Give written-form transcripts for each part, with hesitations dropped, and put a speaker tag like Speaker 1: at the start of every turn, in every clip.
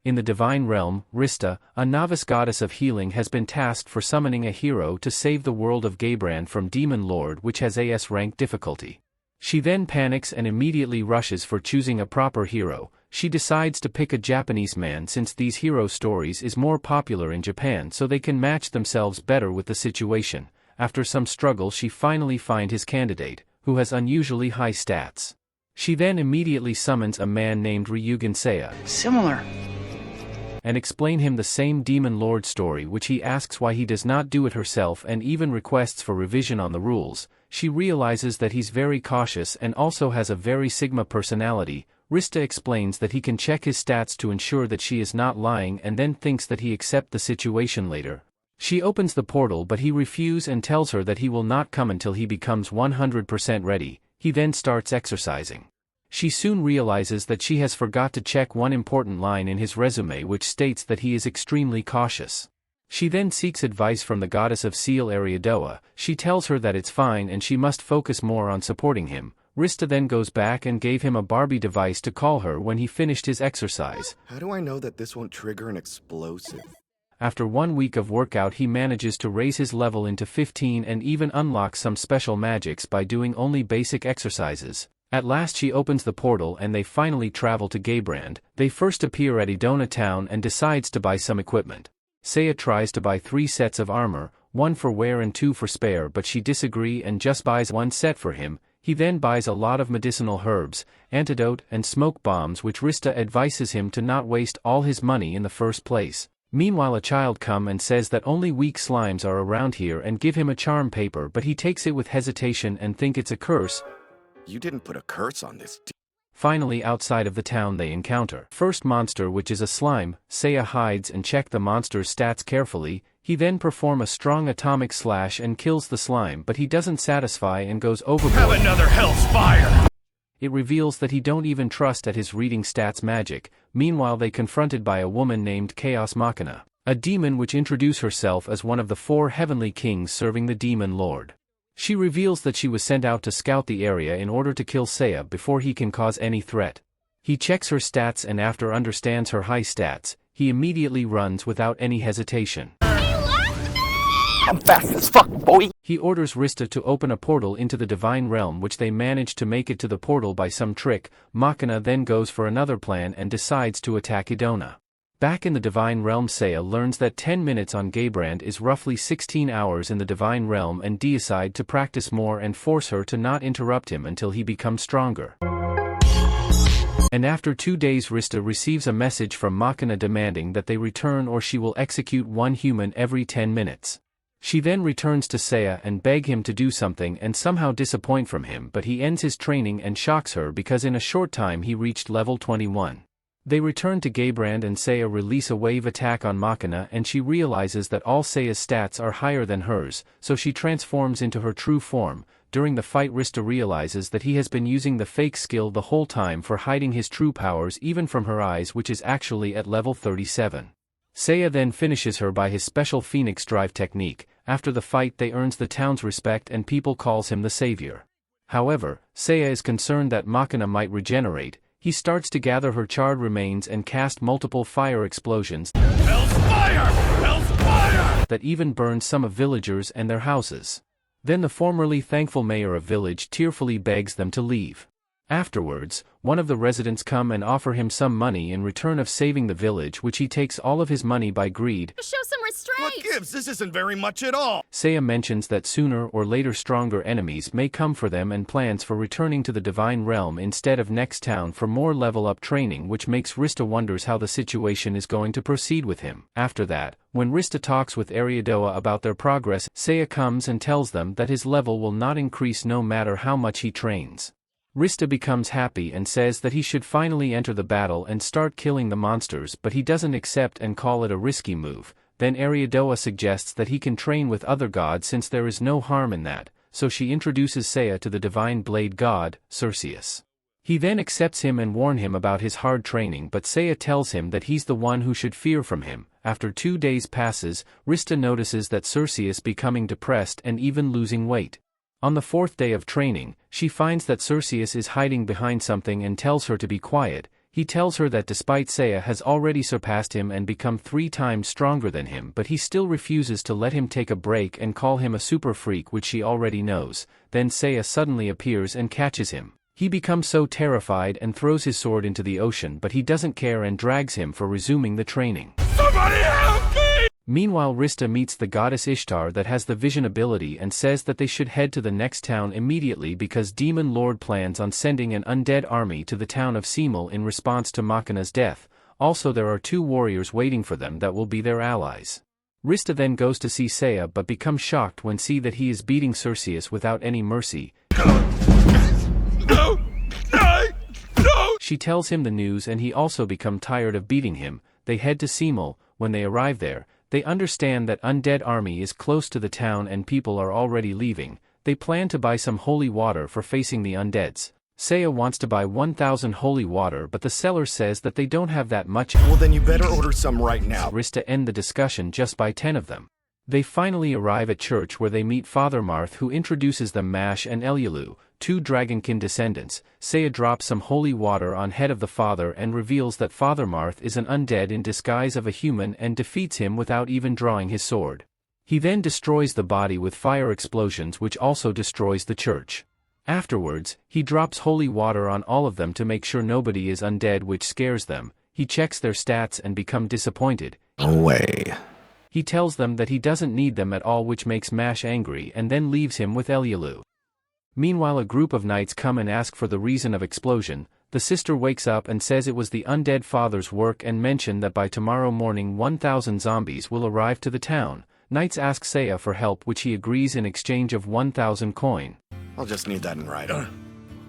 Speaker 1: In the divine realm, Rista, a novice goddess of healing, has been tasked for summoning a hero to save the world of Gaybrand from Demon Lord, which has AS rank difficulty. She then panics and immediately rushes for choosing a proper hero. She decides to pick a Japanese man since these hero stories is more popular in Japan, so they can match themselves better with the situation. After some struggle, she finally finds his candidate, who has unusually high stats. She then immediately summons a man named Ryugen Seiya.
Speaker 2: Similar.
Speaker 1: And explain him the same Demon Lord story, which he asks why he does not do it herself and even requests for revision on the rules. She realizes that he's very cautious and also has a very Sigma personality. Rista explains that he can check his stats to ensure that she is not lying and then thinks that he accept the situation later. She opens the portal but he refuses and tells her that he will not come until he becomes 100% ready. He then starts exercising. She soon realizes that she has forgot to check one important line in his resume, which states that he is extremely cautious. She then seeks advice from the goddess of Seal Ariadoa. She tells her that it's fine and she must focus more on supporting him. Rista then goes back and gave him a Barbie device to call her when he finished his exercise.
Speaker 3: How do I know that this won't trigger an explosive?
Speaker 1: After 1 week of workout, he manages to raise his level into 15 and even unlock some special magics by doing only basic exercises. At last she opens the portal and they finally travel to Gaybrand. They first appear at Idona town and decides to buy some equipment. Seiya tries to buy 3 sets of armor, 1 for wear and 2 for spare, but she disagrees and just buys 1 set for him. He then buys a lot of medicinal herbs, antidote and smoke bombs, which Rista advises him to not waste all his money in the first place. Meanwhile, a child comes and says that only weak slimes are around here and give him a charm paper, but he takes it with hesitation and think it's a curse.
Speaker 3: You didn't put a curse on this.
Speaker 1: Finally, outside of the town they encounter first monster, which is a slime. Seiya hides and checks the monster's stats carefully. He then performs a strong atomic slash and kills the slime, but he doesn't satisfy and goes overboard.
Speaker 2: Have another hell's fire!
Speaker 1: It reveals that he don't even trust at his reading stats magic. Meanwhile, they confronted by a woman named Chaos Machina, a demon which introduces herself as one of the 4 heavenly kings serving the Demon Lord. She reveals that she was sent out to scout the area in order to kill Seiya before he can cause any threat. He checks her stats and after understands her high stats, he immediately runs without any hesitation.
Speaker 2: I'm fast as fuck, boy!
Speaker 1: He orders Rista to open a portal into the divine realm, which they manage to make it to the portal by some trick. Machina then goes for another plan and decides to attack Idona. Back in the divine realm, Seiya learns that 10 minutes on Gaybrand is roughly 16 hours in the divine realm and decides to practice more and force her to not interrupt him until he becomes stronger. And after 2 days, Rista receives a message from Machina demanding that they return or she will execute 1 human every 10 minutes. She then returns to Seiya and begs him to do something and somehow disappoint from him, but he ends his training and shocks her because in a short time he reached level 21. They return to Gaybrand and Seiya release a wave attack on Machina, and she realizes that all Seiya's stats are higher than hers, so she transforms into her true form. During the fight, Rista realizes that he has been using the fake skill the whole time for hiding his true powers even from her eyes, which is actually at level 37. Seiya then finishes her by his special Phoenix Drive technique. After the fight they earns the town's respect and people calls him the savior. However, Seiya is concerned that Machina might regenerate. He starts to gather her charred remains and cast multiple fire explosions
Speaker 2: Hell's fire! Hell's fire!
Speaker 1: that even burned some of villagers and their houses. Then the formerly thankful mayor of village tearfully begs them to leave. Afterwards, one of the residents come and offer him some money in return of saving the village, which he takes all of his money by greed.
Speaker 4: Show some restraint!
Speaker 3: What gives? This isn't very much at all.
Speaker 1: Seiya mentions that sooner or later stronger enemies may come for them and plans for returning to the divine realm instead of next town for more level up training, which makes Rista wonders how the situation is going to proceed with him. After that, when Rista talks with Ariadoa about their progress, Seiya comes and tells them that his level will not increase no matter how much he trains. Rista becomes happy and says that he should finally enter the battle and start killing the monsters, but he doesn't accept and call it a risky move. Then Ariadoa suggests that he can train with other gods since there is no harm in that, so she introduces Seiya to the divine blade god, Cerseus. He then accepts him and warns him about his hard training, but Seiya tells him that he's the one who should fear from him. After 2 days passes, Rista notices that Cerseus becoming depressed and even losing weight. On the 4th day of training, she finds that Cerseus is hiding behind something and tells her to be quiet. He tells her that despite Seiya has already surpassed him and become 3 times stronger than him, but he still refuses to let him take a break and call him a super freak, which she already knows. Then Seiya suddenly appears and catches him. He becomes so terrified and throws his sword into the ocean, but he doesn't care and drags him for resuming the training.
Speaker 3: Somebody help me!
Speaker 1: Meanwhile, Rista meets the goddess Ishtar that has the vision ability and says that they should head to the next town immediately because Demon Lord plans on sending an undead army to the town of Simul in response to Machina's death. Also, there are 2 warriors waiting for them that will be their allies. Rista then goes to see Seiya but becomes shocked when see that he is beating Cerseus without any mercy.
Speaker 3: No!
Speaker 1: She tells him the news and he also becomes tired of beating him. They head to Simul. When they arrive there, they understand that undead army is close to the town and people are already leaving. They plan to buy some holy water for facing the undeads. Seiya wants to buy 1,000 holy water, but the seller says that they don't have that much.
Speaker 3: Well, then you better order some right now.
Speaker 1: Rista end the discussion just by 10 of them. They finally arrive at church where they meet Father Marth, who introduces them Mash and Elyulu, 2 dragonkin descendants. Seiya drops some holy water on head of the father and reveals that Father Marth is an undead in disguise of a human and defeats him without even drawing his sword. He then destroys the body with fire explosions, which also destroys the church. Afterwards, he drops holy water on all of them to make sure nobody is undead, which scares them. He checks their stats and becomes disappointed.
Speaker 3: Away.
Speaker 1: He tells them that he doesn't need them at all, which makes Mash angry and then leaves him with Elyulu. Meanwhile, a group of knights come and ask for the reason of explosion. The sister wakes up and says it was the undead father's work and mention that by tomorrow morning 1,000 zombies will arrive to the town. Knights ask Seiya for help, which he agrees in exchange of 1,000 coin.
Speaker 3: I'll just need that in writing.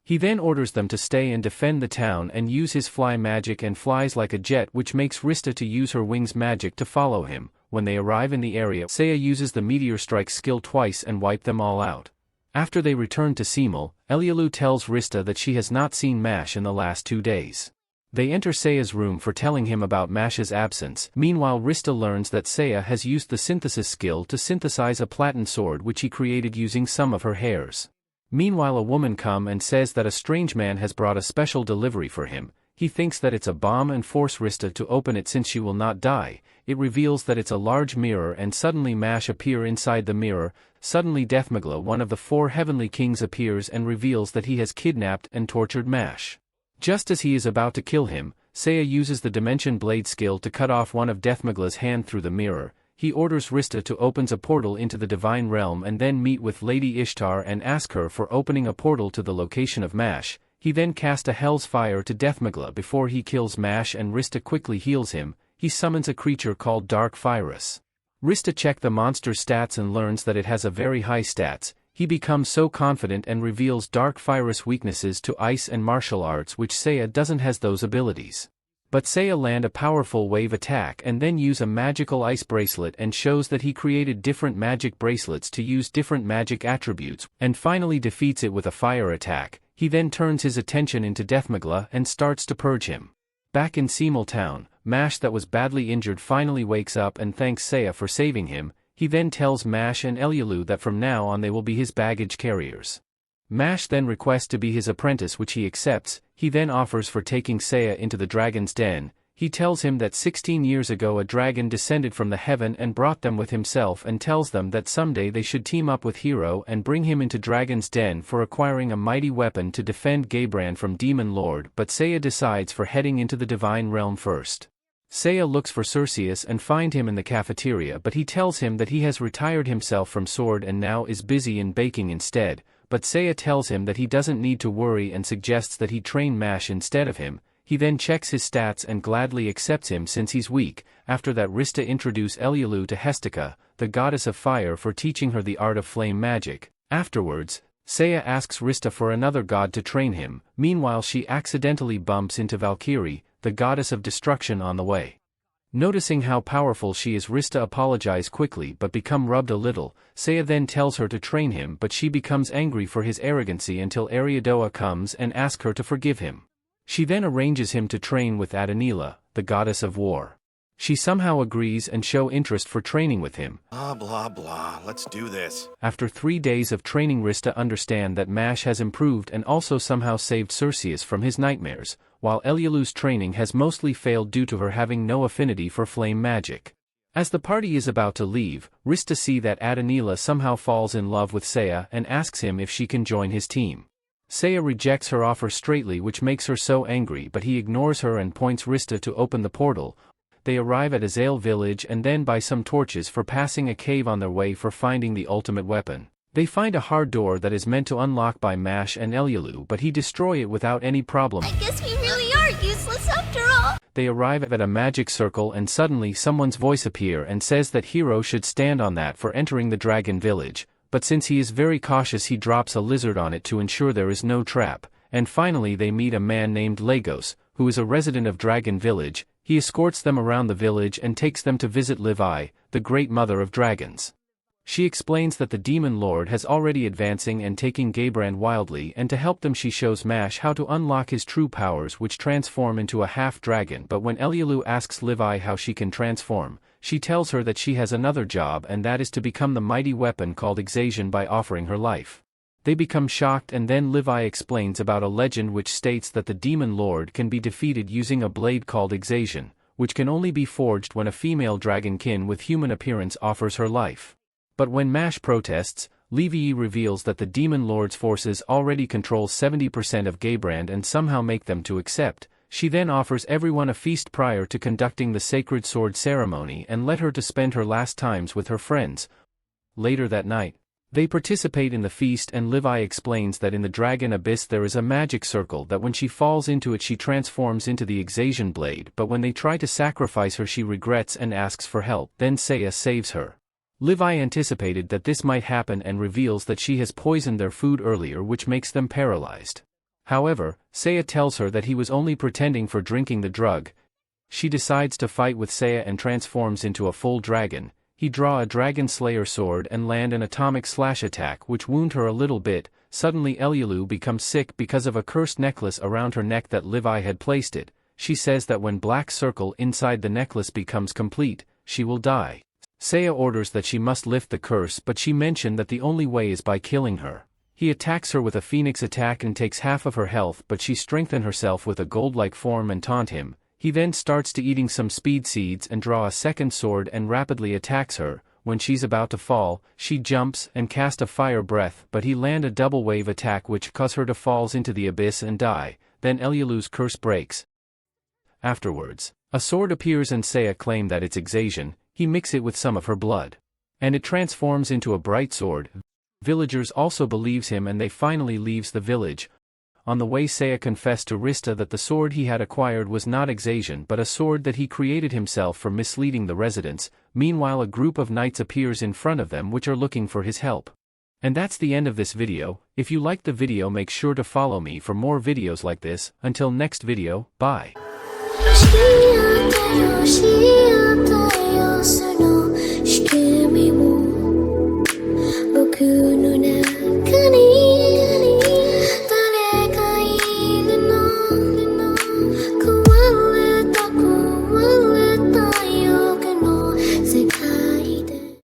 Speaker 1: He then orders them to stay and defend the town and use his fly magic and flies like a jet, which makes Rista to use her wings magic to follow him. When they arrive in the area, Seiya uses the meteor strike skill twice and wipe them all out. After they return to Simul, Elyulu tells Rista that she has not seen Mash in the last 2 days. They enter Seiya's room for telling him about Mash's absence. Meanwhile, Rista learns that Seiya has used the synthesis skill to synthesize a platen sword which he created using some of her hairs. Meanwhile, a woman comes and says that a strange man has brought a special delivery for him. He thinks that it's a bomb and force Rista to open it since she will not die. It reveals that it's a large mirror and suddenly Mash appear inside the mirror. Suddenly Dethmagla, one of the 4 heavenly kings, appears and reveals that he has kidnapped and tortured Mash. Just as he is about to kill him, Seiya uses the Dimension Blade skill to cut off one of Dethmagla's hand through the mirror. He orders Rista to open a portal into the Divine Realm and then meet with Lady Ishtar and ask her for opening a portal to the location of Mash. He then casts a Hell's Fire to Dethmagla before he kills Mash, and Rista quickly heals him. He summons a creature called Dark Virus. Rista checks the monster's stats and learns that it has a very high stats. He becomes so confident and reveals Dark Virus weaknesses to ice and martial arts, which Seiya doesn't has those abilities. But Seiya land a powerful wave attack and then use a magical ice bracelet and shows that he created different magic bracelets to use different magic attributes, and finally defeats it with a fire attack. He then turns his attention into Dethmagla and starts to purge him. Back in Simul town, Mash, that was badly injured, finally wakes up and thanks Seiya for saving him. He then tells Mash and Elyulu that from now on they will be his baggage carriers. Mash then requests to be his apprentice, which he accepts. He then offers for taking Seiya into the dragon's den. He tells him that 16 years ago a dragon descended from the heaven and brought them with himself, and tells them that someday they should team up with Hero and bring him into Dragon's Den for acquiring a mighty weapon to defend Gaybran from Demon Lord. But Seiya decides for heading into the Divine Realm first. Seiya looks for Cerseus and find him in the cafeteria, but he tells him that he has retired himself from sword and now is busy in baking instead. But Seiya tells him that he doesn't need to worry and suggests that he train Mash instead of him. He then checks his stats and gladly accepts him since he's weak. After that, Rista introduces Elyulu to Hestica, the goddess of fire, for teaching her the art of flame magic. Afterwards, Seiya asks Rista for another god to train him. Meanwhile, she accidentally bumps into Valkyrie, the goddess of destruction, on the way. Noticing how powerful she is, Rista apologizes quickly but become rubbed a little. Seiya then tells her to train him, but she becomes angry for his arrogancy until Ariadoa comes and asks her to forgive him. She then arranges him to train with Adenila, the goddess of war. She somehow agrees and show interest for training with him.
Speaker 3: Blah, blah, blah. Let's do this.
Speaker 1: After 3 days of training, Rista understand that Mash has improved and also somehow saved Circeus from his nightmares, while Elialu's training has mostly failed due to her having no affinity for flame magic. As the party is about to leave, Rista sees that Adanila somehow falls in love with Seiya and asks him if she can join his team. Seiya rejects her offer straightly, which makes her so angry, but he ignores her and points Rista to open the portal. They arrive at Azale village and then buy some torches for passing a cave on their way for finding the ultimate weapon. They find a hard door that is meant to unlock by Mash and Elialu, but he destroys it without any problem.
Speaker 4: I guess we really are useless after all.
Speaker 1: They arrive at a magic circle and suddenly someone's voice appears and says that Hiro should stand on that for entering the dragon village, but since he is very cautious he drops a lizard on it to ensure there is no trap, and finally they meet a man named Lagos, who is a resident of Dragon Village. He escorts them around the village and takes them to visit Levi, the great mother of dragons. She explains that the demon lord has already advancing and taking Gaybrand wildly, and to help them she shows Mash how to unlock his true powers, which transform into a half-dragon. But when Elialu asks Levi how she can transform, she tells her that she has another job, and that is to become the mighty weapon called Exasion by offering her life. They become shocked, and then Levi explains about a legend which states that the demon lord can be defeated using a blade called Exasion, which can only be forged when a female dragonkin with human appearance offers her life. But when Mash protests, Levi reveals that the demon lord's forces already control 70% of Gaybrand and somehow make them to accept. She then offers everyone a feast prior to conducting the sacred sword ceremony and let her to spend her last times with her friends. Later that night, they participate in the feast, and Levi explains that in the dragon abyss there is a magic circle that when she falls into it she transforms into the Exasion blade, but when they try to sacrifice her she regrets and asks for help. Then Seiya saves her. Levi anticipated that this might happen and reveals that she has poisoned their food earlier, which makes them paralyzed. However, Seiya tells her that he was only pretending for drinking the drug. She decides to fight with Seiya and transforms into a full dragon. He draw a dragon slayer sword and land an atomic slash attack which wound her a little bit. Suddenly Elialu becomes sick because of a cursed necklace around her neck that Levi had placed it. She says that when black circle inside the necklace becomes complete, she will die. Seiya orders that she must lift the curse, but she mentioned that the only way is by killing her. He attacks her with a phoenix attack and takes half of her health, but she strengthens herself with a gold-like form and taunt him. He then starts to eating some speed seeds and draw a second sword and rapidly attacks her. When she's about to fall, she jumps and casts a fire breath, but he land a double wave attack which cause her to falls into the abyss and die. Then Elialu's curse breaks. Afterwards, a sword appears and Seiya claim that it's Exasion. He mix it with some of her blood, and it transforms into a bright sword. Villagers also believes him and they finally leaves the village. On the way Seiya confessed to Rista that the sword he had acquired was not Exasion but a sword that he created himself for misleading the residents. Meanwhile a group of knights appears in front of them which are looking for his help. And that's the end of this video. If you liked the video make sure to follow me for more videos like this. Until next video, bye.